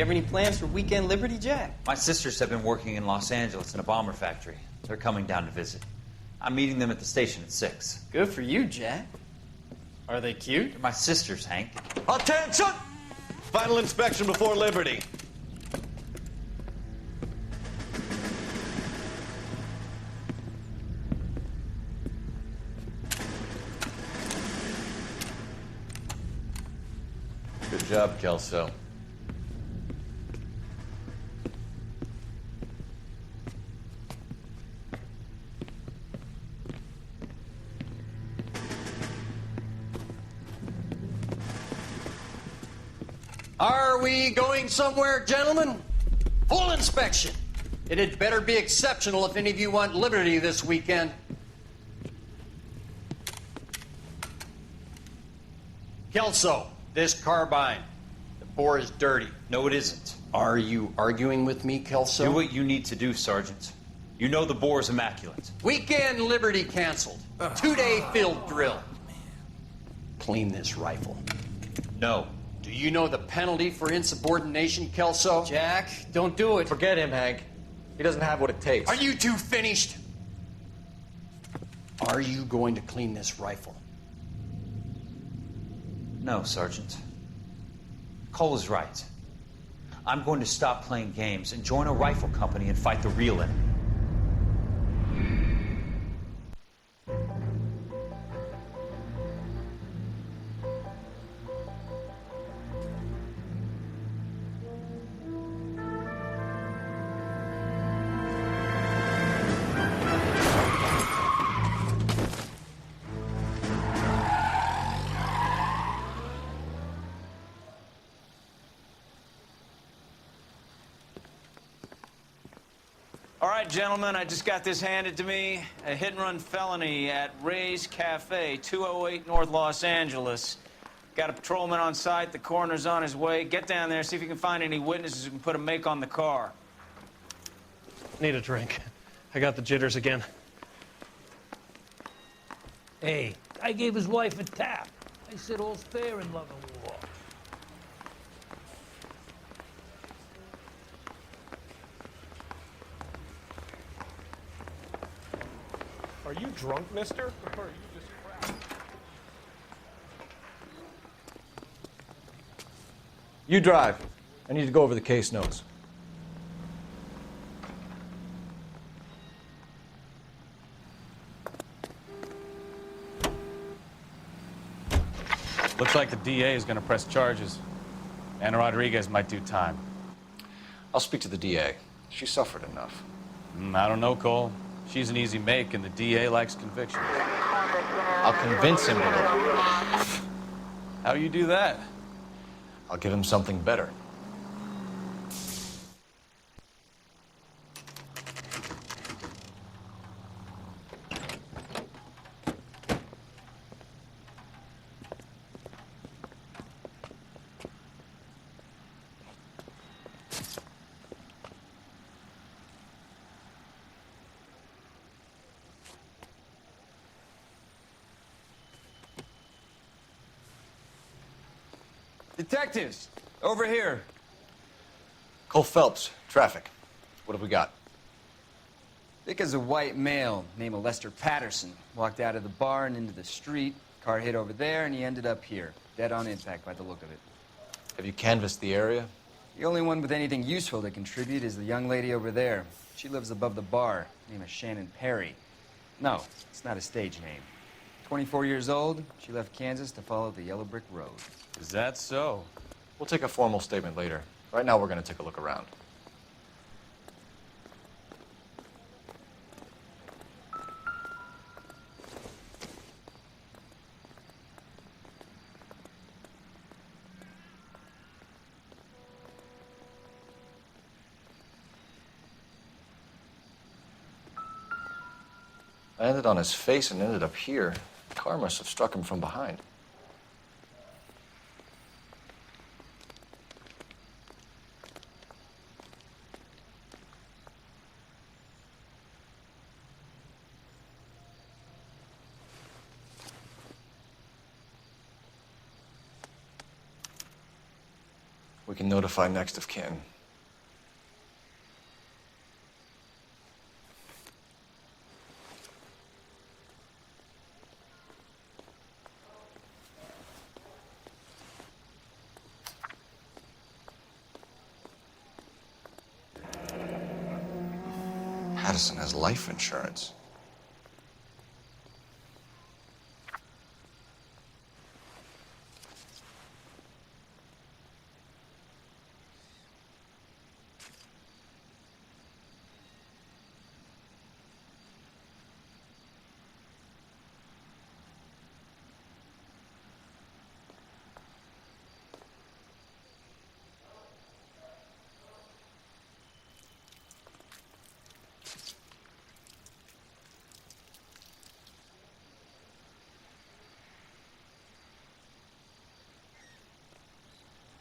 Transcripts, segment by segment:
You have any plans for Weekend Liberty, Jack? My sisters have been working in Los Angeles in a bomber factory. They're coming down to visit. I'm meeting them at the station at 6. Good for you, Jack. Are they cute? They're my sisters, Hank. Attention! Final inspection before Liberty. Good job, Kelso. Are we going somewhere, gentlemen? Full inspection. It had better be exceptional if any of you want liberty this weekend. Kelso, this carbine. The bore is dirty. No, it isn't. Are you arguing with me, Kelso? Do what you need to do, Sergeant. You know the bore is immaculate. Weekend liberty canceled. 2-day field drill. Clean this rifle. No. Do you know the penalty for insubordination, Kelso? Jack, don't do it. Forget him, Hank. He doesn't have what it takes. Are you two finished? Are you going to clean this rifle? No, Sergeant. Cole is right. I'm going to stop playing games and join a rifle company and fight the real enemy. All right, gentlemen, I just got this handed to me. A hit-and-run felony at Ray's Cafe, 208 North Los Angeles. Got a patrolman on site. The coroner's on his way. Get down there, see if you can find any witnesses who can put a make on the car. Need a drink. I got the jitters again. Hey, I gave his wife a tap. I said all's fair in love and war. Are you drunk, mister? Or are you just crap? You drive. I need to go over the case notes. Looks like the DA is going to press charges. Anna Rodriguez might do time. I'll speak to the DA. She suffered enough. I don't know, Cole. She's an easy make, and the DA likes conviction. I'll convince him to look. How you do that? I'll give him something better. Detectives, over here. Cole Phelps, traffic. What have we got? Vic is a white male named Lester Patterson. Walked out of the bar and into the street. Car hit over there, and he ended up here. Dead on impact by the look of it. Have you canvassed the area? The only one with anything useful to contribute is the young lady over there. She lives above the bar. Name is Shannon Perry. No, it's not a stage name. 24 years old, she left Kansas to follow the yellow brick road. Is that so? We'll take a formal statement later. Right now, we're going to take a look around. I landed on his face and ended up here. The car must have struck him from behind. We can notify next of kin. Patterson has life insurance.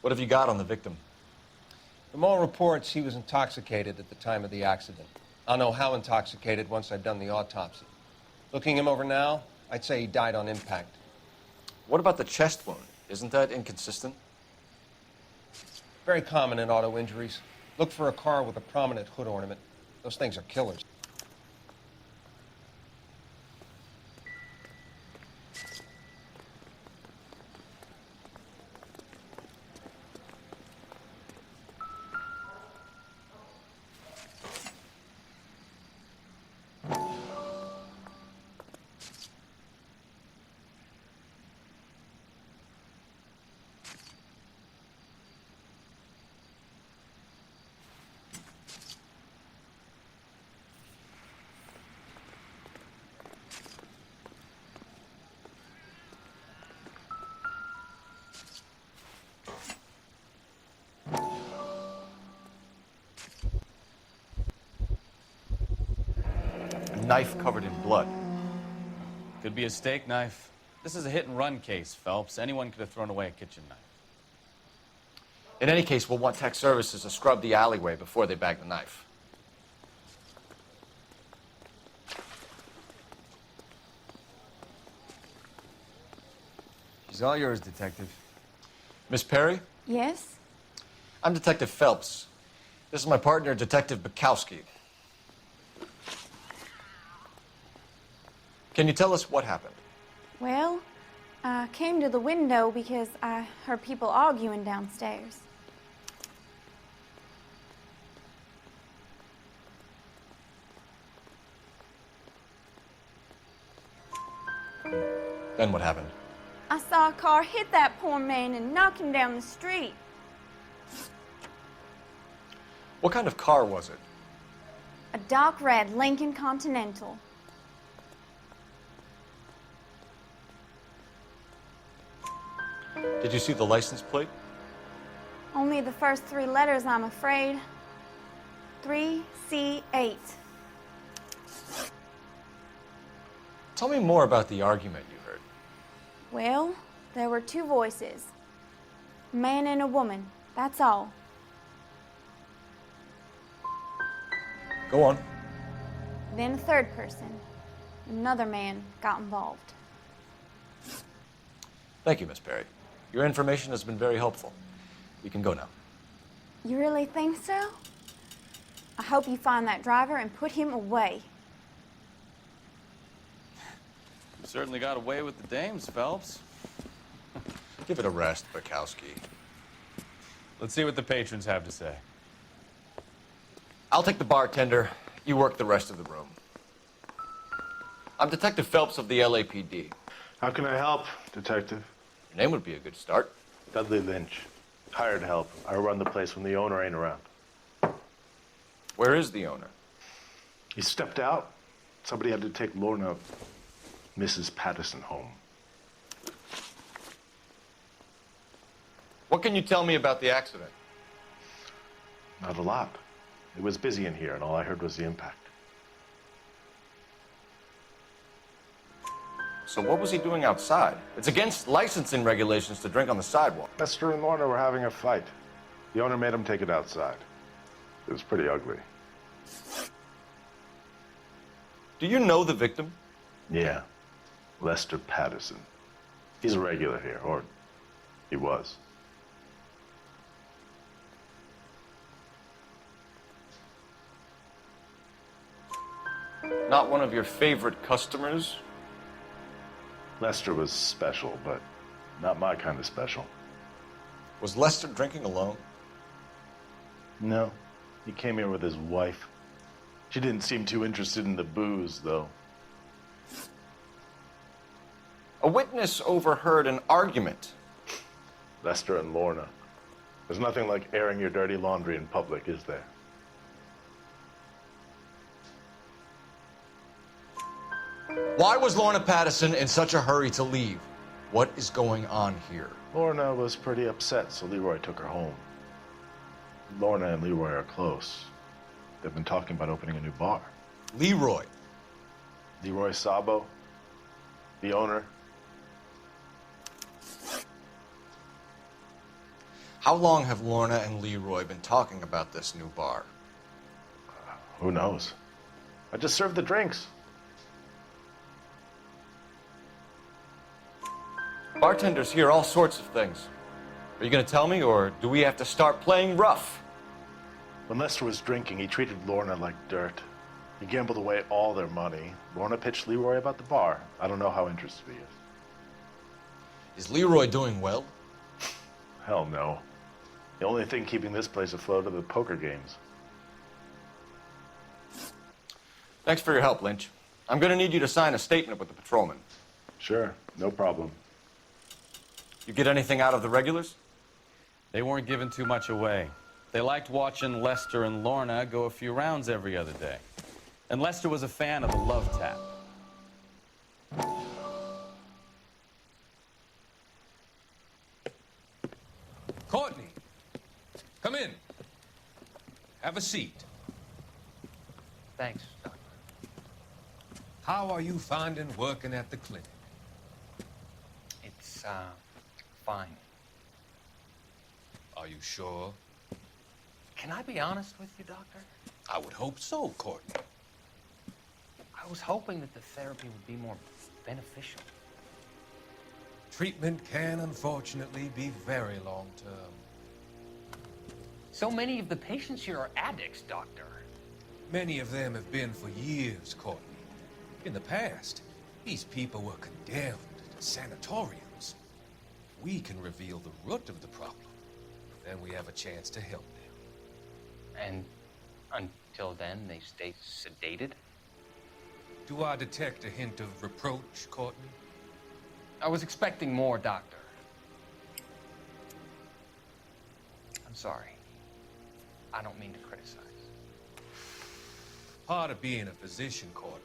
What have you got on the victim? From all reports, he was intoxicated at the time of the accident. I'll know how intoxicated once I've done the autopsy. Looking him over now, I'd say he died on impact. What about the chest wound? Isn't that inconsistent? Very common in auto injuries. Look for a car with a prominent hood ornament. Those things are killers. Knife covered in blood. Could be a steak knife. This is a hit-and-run case, Phelps. Anyone could have thrown away a kitchen knife. In any case, we'll want tech services to scrub the alleyway before they bag the knife. She's all yours, Detective. Miss Perry? Yes? I'm Detective Phelps. This is my partner, Detective Bukowski. Can you tell us what happened? Well, I came to the window because I heard people arguing downstairs. Then what happened? I saw a car hit that poor man and knock him down the street. What kind of car was it? A dark red Lincoln Continental. Did you see the license plate? Only the first three letters, I'm afraid. 3C8. Tell me more about the argument you heard. Well, there were two voices. A man and a woman, that's all. Go on. Then a third person. Another man got involved. Thank you, Miss Perry. Your information has been very helpful. You can go now. You really think so? I hope you find that driver and put him away. You certainly got away with the dames, Phelps. Give it a rest, Bukowski. Let's see what the patrons have to say. I'll take the bartender. You work the rest of the room. I'm Detective Phelps of the LAPD. How can I help, Detective? Your name would be a good start. Dudley Lynch. Hired help. I run the place when the owner ain't around. Where is the owner? He stepped out. Somebody had to take Lorna, Mrs. Patterson, home. What can you tell me about the accident? Not a lot. It was busy in here, and all I heard was the impact. So what was he doing outside? It's against licensing regulations to drink on the sidewalk. Lester and Lorna were having a fight. The owner made him take it outside. It was pretty ugly. Do you know the victim? Yeah. Lester Patterson. He's a regular here, or he was. Not one of your favorite customers? Lester was special, but not my kind of special. Was Lester drinking alone? No. He came here with his wife. She didn't seem too interested in the booze, though. A witness overheard an argument. Lester and Lorna. There's nothing like airing your dirty laundry in public, is there? Why was Lorna Patterson in such a hurry to leave? What is going on here? Lorna was pretty upset, so Leroy took her home. Lorna and Leroy are close. They've been talking about opening a new bar. Leroy? Leroy Sabo, the owner. How long have Lorna and Leroy been talking about this new bar? Who knows? I just served the drinks. Bartenders hear all sorts of things. Are you going to tell me, or do we have to start playing rough? When Lester was drinking, he treated Lorna like dirt. He gambled away all their money. Lorna pitched Leroy about the bar. I don't know how interested he is. Is Leroy doing well? Hell no. The only thing keeping this place afloat are the poker games. Thanks for your help, Lynch. I'm going to need you to sign a statement with the patrolman. Sure, no problem. You get anything out of the regulars? They weren't giving too much away. They liked watching Lester and Lorna go a few rounds every other day. And Lester was a fan of the love tap. Courtney, come in. Have a seat. Thanks, Doctor. How are you finding working at the clinic? It's, fine. Are you sure? Can I be honest with you, Doctor? I would hope so, Courtney. I was hoping that the therapy would be more beneficial. Treatment can, unfortunately, be very long-term. So many of the patients here are addicts, Doctor. Many of them have been for years, Courtney. In the past, these people were condemned to sanatoriums. We can reveal the root of the problem. Then we have a chance to help them. And until then, they stay sedated? Do I detect a hint of reproach, Courtney? I was expecting more, Doctor. I'm sorry. I don't mean to criticize. Part of being a physician, Courtney,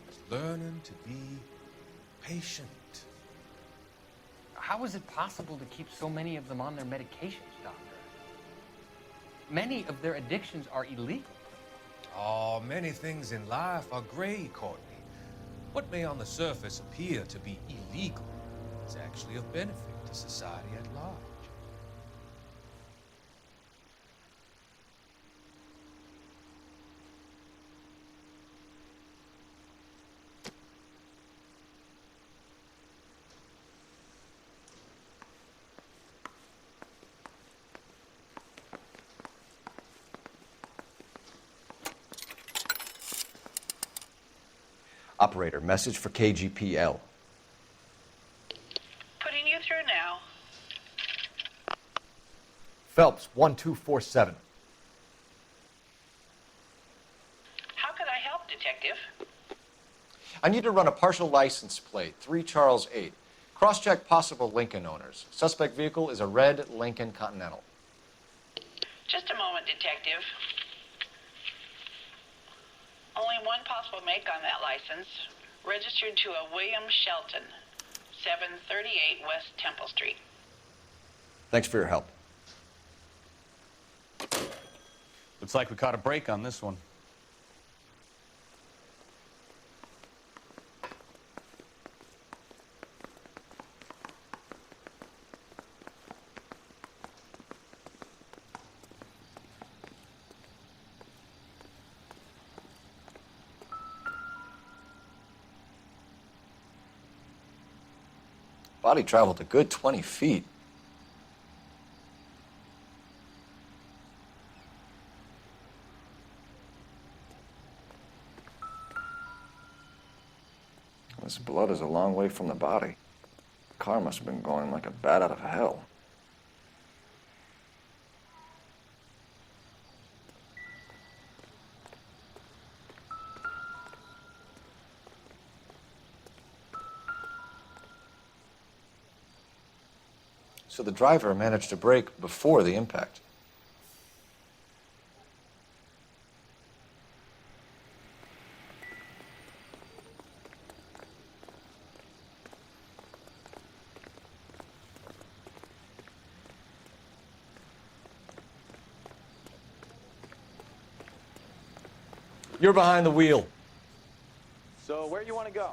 is learning to be patient. How is it possible to keep so many of them on their medications, Doctor? Many of their addictions are illegal. Oh, many things in life are gray, Courtney. What may on the surface appear to be illegal is actually of benefit to society at large. Operator, message for KGPL. Putting you through now. Phelps, 1247. How could I help, Detective? I need to run a partial license plate, 3 Charles 8. Cross-check possible Lincoln owners. Suspect vehicle is a red Lincoln Continental. Just a moment, Detective. Only one possible make on that license. Registered to a William Shelton, 738 West Temple Street. Thanks for your help. Looks like we caught a break on this one. Body traveled a good 20 feet. This blood is a long way from the body. The car must have been going like a bat out of hell. So the driver managed to brake before the impact. You're behind the wheel. So where do you want to go?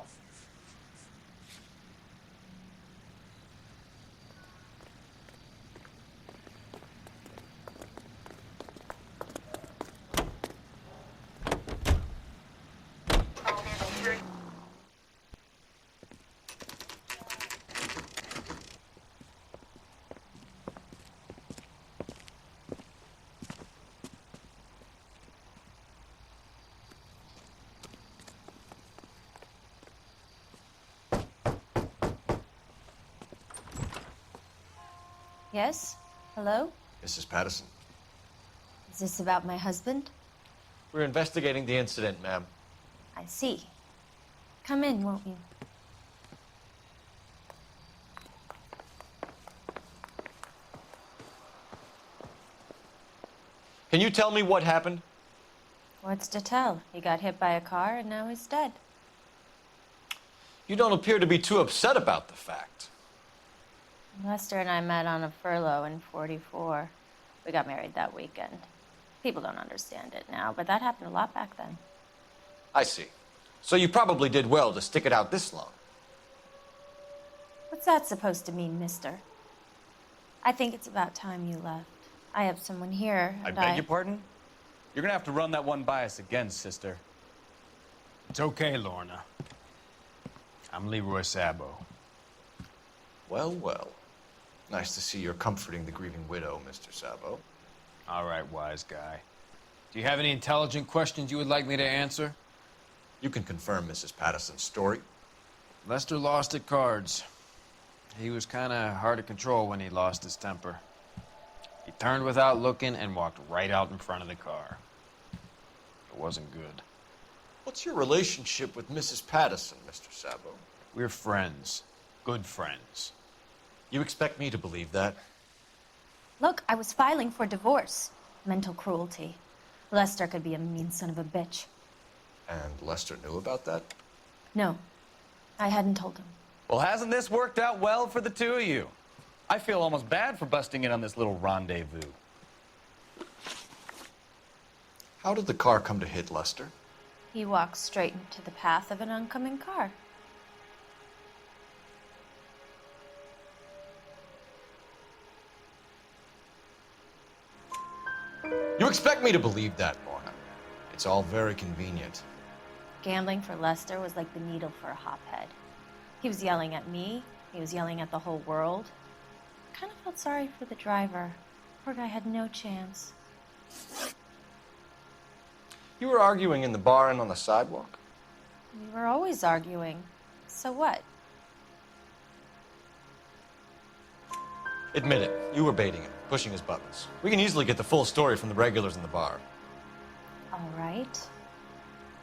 Yes? Hello? Mrs. Patterson. Is this about my husband? We're investigating the incident, ma'am. I see. Come in, won't you? Can you tell me what happened? What's to tell? He got hit by a car and now he's dead. You don't appear to be too upset about the fact. Lester and I met on a furlough in '44. We got married that weekend. People don't understand it now, but that happened a lot back then. I see. So you probably did well to stick it out this long. What's that supposed to mean, mister? I think it's about time you left. I have someone here, I and beg your pardon? You're gonna have to run that one by us again, sister. It's okay, Lorna. I'm Leroy Sabo. Well, well. Nice to see you're comforting the grieving widow, Mr. Sabo. All right, wise guy. Do you have any intelligent questions you would like me to answer? You can confirm Mrs. Patterson's story. Lester lost at cards. He was kind of hard to control when he lost his temper. He turned without looking and walked right out in front of the car. It wasn't good. What's your relationship with Mrs. Patterson, Mr. Sabo? We're friends. Good friends. You expect me to believe that? Look, I was filing for divorce. Mental cruelty. Lester could be a mean son of a bitch. And Lester knew about that? No, I hadn't told him. Well, hasn't this worked out well for the two of you? I feel almost bad for busting in on this little rendezvous. How did the car come to hit Lester? He walked straight into the path of an oncoming car. You expect me to believe that, Lorna? It's all very convenient. Gambling for Lester was like the needle for a hophead. He was yelling at me. He was yelling at the whole world. I kind of felt sorry for the driver. Poor guy had no chance. You were arguing in the bar and on the sidewalk? We were always arguing. So what? Admit it. You were baiting him, pushing his buttons. We can easily get the full story from the regulars in the bar. All right.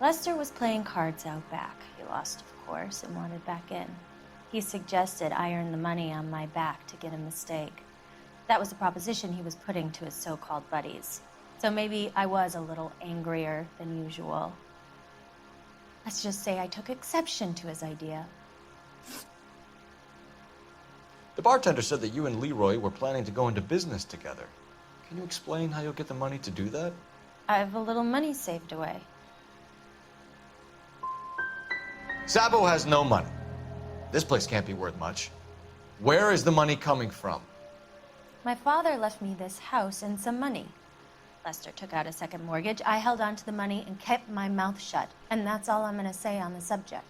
Lester was playing cards out back. He lost, of course, and wanted back in. He suggested I earn the money on my back to get a mistake. That was the proposition he was putting to his so-called buddies. So maybe I was a little angrier than usual. Let's just say I took exception to his idea. The bartender said that you and Leroy were planning to go into business together. Can you explain how you'll get the money to do that? I have a little money saved away. Sabo has no money. This place can't be worth much. Where is the money coming from? My father left me this house and some money. Lester took out a second mortgage. I held on to the money and kept my mouth shut. And that's all I'm going to say on the subject.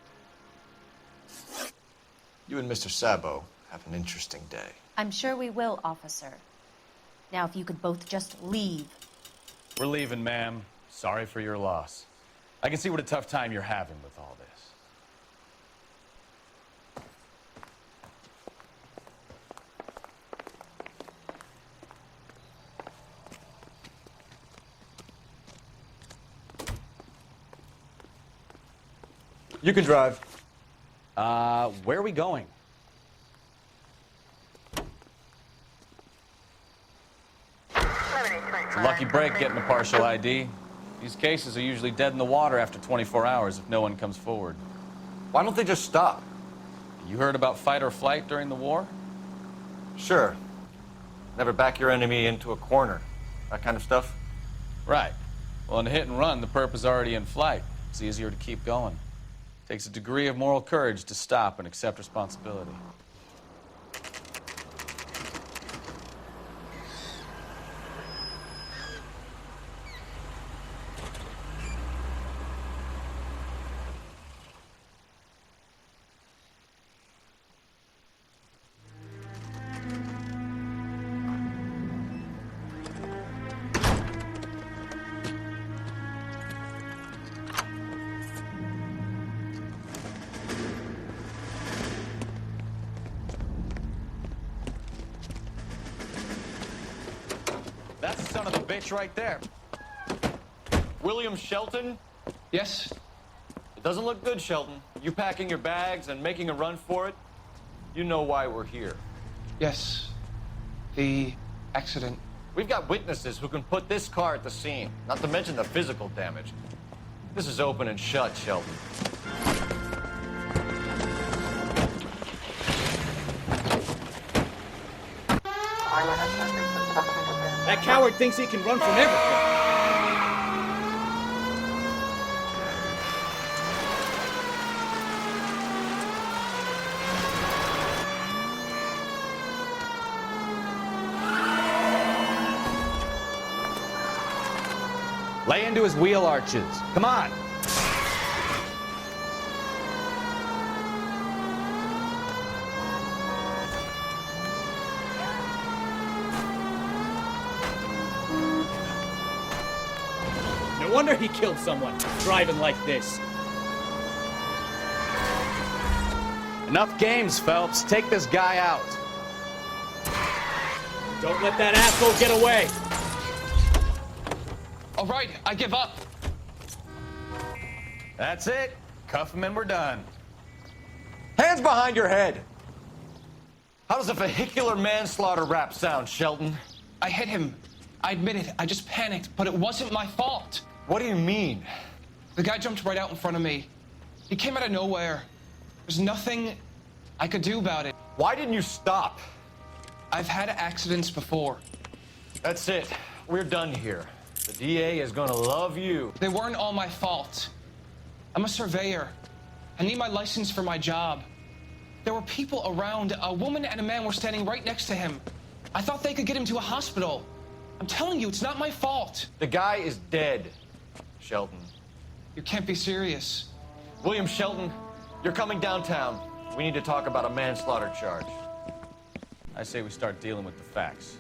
You and Mr. Sabo have an interesting day. I'm sure we will, officer. Now, if you could both just leave. We're leaving, ma'am. Sorry for your loss. I can see what a tough time you're having with all this. You can drive. Where are we going? It's a lucky break getting a partial ID. These cases are usually dead in the water after 24 hours if no one comes forward. Why don't they just stop? You heard about fight or flight during the war? Sure. Never back your enemy into a corner. That kind of stuff? Right. Well, in a hit and run, the perp is already in flight. It's easier to keep going. Takes a degree of moral courage to stop and accept responsibility. That's the son of the bitch right there. William Shelton? Yes? It doesn't look good, Shelton. You packing your bags and making a run for it? You know why we're here. Yes. The accident. We've got witnesses who can put this car at the scene, not to mention the physical damage. This is open and shut, Shelton. That coward thinks he can run from everything. Lay into his wheel arches. Come on. No wonder he killed someone, driving like this. Enough games, Phelps. Take this guy out. Don't let that asshole get away. All right, I give up. That's it. Cuff him and we're done. Hands behind your head! How does a vehicular manslaughter rap sound, Shelton? I hit him. I admit it. I just panicked, but it wasn't my fault. What do you mean? The guy jumped right out in front of me. He came out of nowhere. There's nothing I could do about it. Why didn't you stop? I've had accidents before. That's it. We're done here. The DA is gonna love you. They weren't all my fault. I'm a surveyor. I need my license for my job. There were people around. A woman and a man were standing right next to him. I thought they could get him to a hospital. I'm telling you, it's not my fault. The guy is dead, Shelton. You can't be serious. William Shelton, you're coming downtown. We need to talk about a manslaughter charge. I say we start dealing with the facts.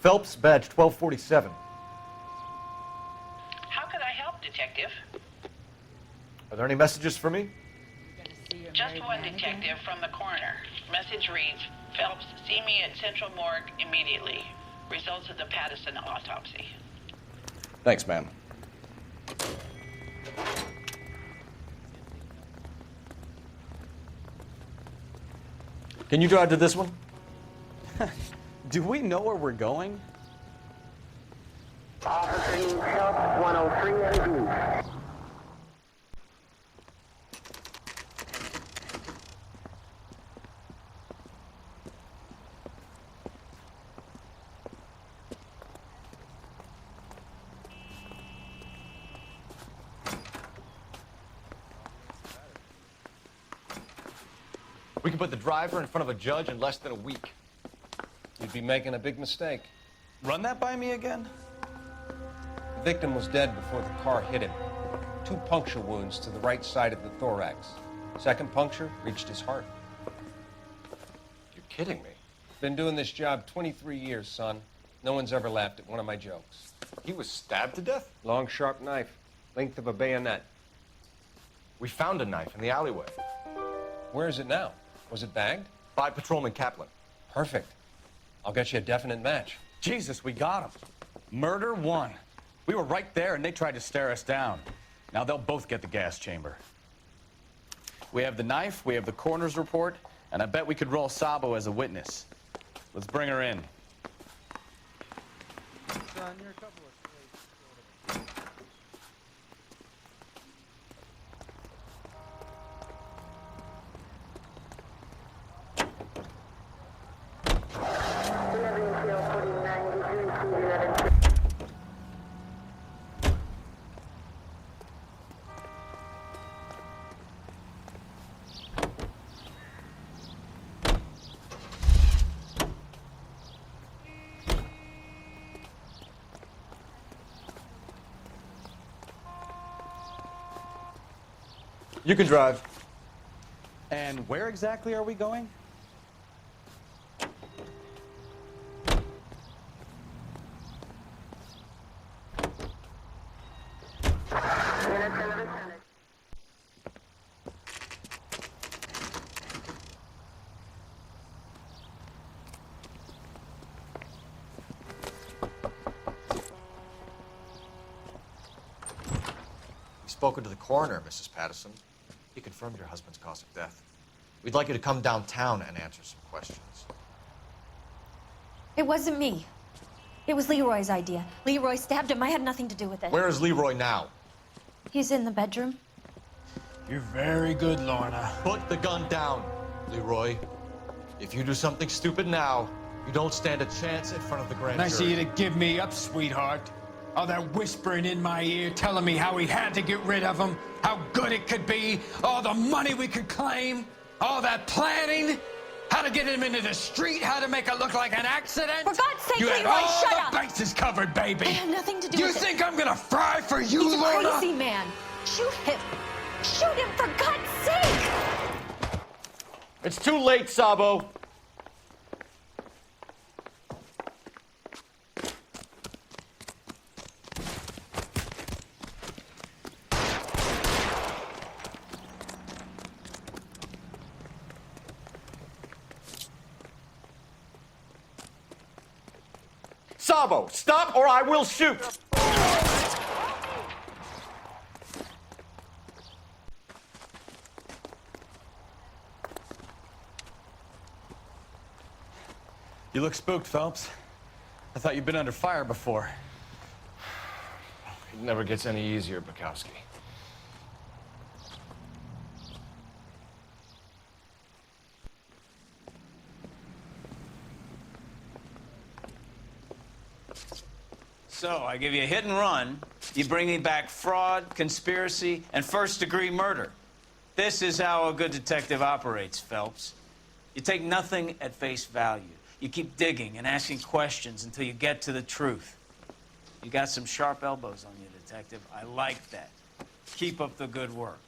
Phelps, badge 1247. How could I help, Detective? Are there any messages for me? Just one detective from the coroner. Message reads, Phelps, see me at Central Morgue immediately. Results of the Pattison autopsy. Thanks, ma'am. Can you drive to this one? Do we know where we're going? Officer needs help, 103 AD. We can put the driver in front of a judge in less than a week. You'd be making a big mistake. Run that by me again? The victim was dead before the car hit him. 2 puncture wounds to the right side of the thorax. Second puncture reached his heart. You're kidding me. Been doing this job 23 years, son. No one's ever laughed at one of my jokes. He was stabbed to death? Long, sharp knife, length of a bayonet. We found a knife in the alleyway. Where is it now? Was it bagged? By Patrolman Kaplan. Perfect. I'll get you a definite match. Jesus, we got him. Murder 1. We were right there and they tried to stare us down. Now they'll both get the gas chamber. We have the knife, we have the coroner's report, and I bet we could roll Sabo as a witness. Let's bring her in. Son, you're a couple of slaves. You can drive. And where exactly are we going? We've spoken to the coroner, Mrs. Patterson. He confirmed your husband's cause of death. We'd like you to come downtown and answer some questions. It wasn't me. It was Leroy's idea. Leroy stabbed him. I had nothing to do with it. Where is Leroy now? He's in the bedroom. You're very good, Lorna. Put the gun down, Leroy. If you do something stupid now, you don't stand a chance in front of the grand Nice of jury. you to give me up, sweetheart. All that whispering in my ear, telling me how we had to get rid of him, how good it could be, all the money we could claim, all that planning, how to get him into the street, how to make it look like an accident. For God's sake, you had Leroy, all shut the up! bases covered, baby. I had nothing to do You with it. think I'm gonna fry for you, He's a Lorna? crazy man. Shoot him. Shoot him, for God's sake! It's too late, Sabo. Sabo, stop or I will shoot! You look spooked, Phelps. I thought you'd been under fire before. It never gets any easier, Bukowski. So, I give you a hit and run. You bring me back fraud, conspiracy, and first-degree murder. This is how a good detective operates, Phelps. You take nothing at face value. You keep digging and asking questions until you get to the truth. You got some sharp elbows on you, detective. I like that. Keep up the good work.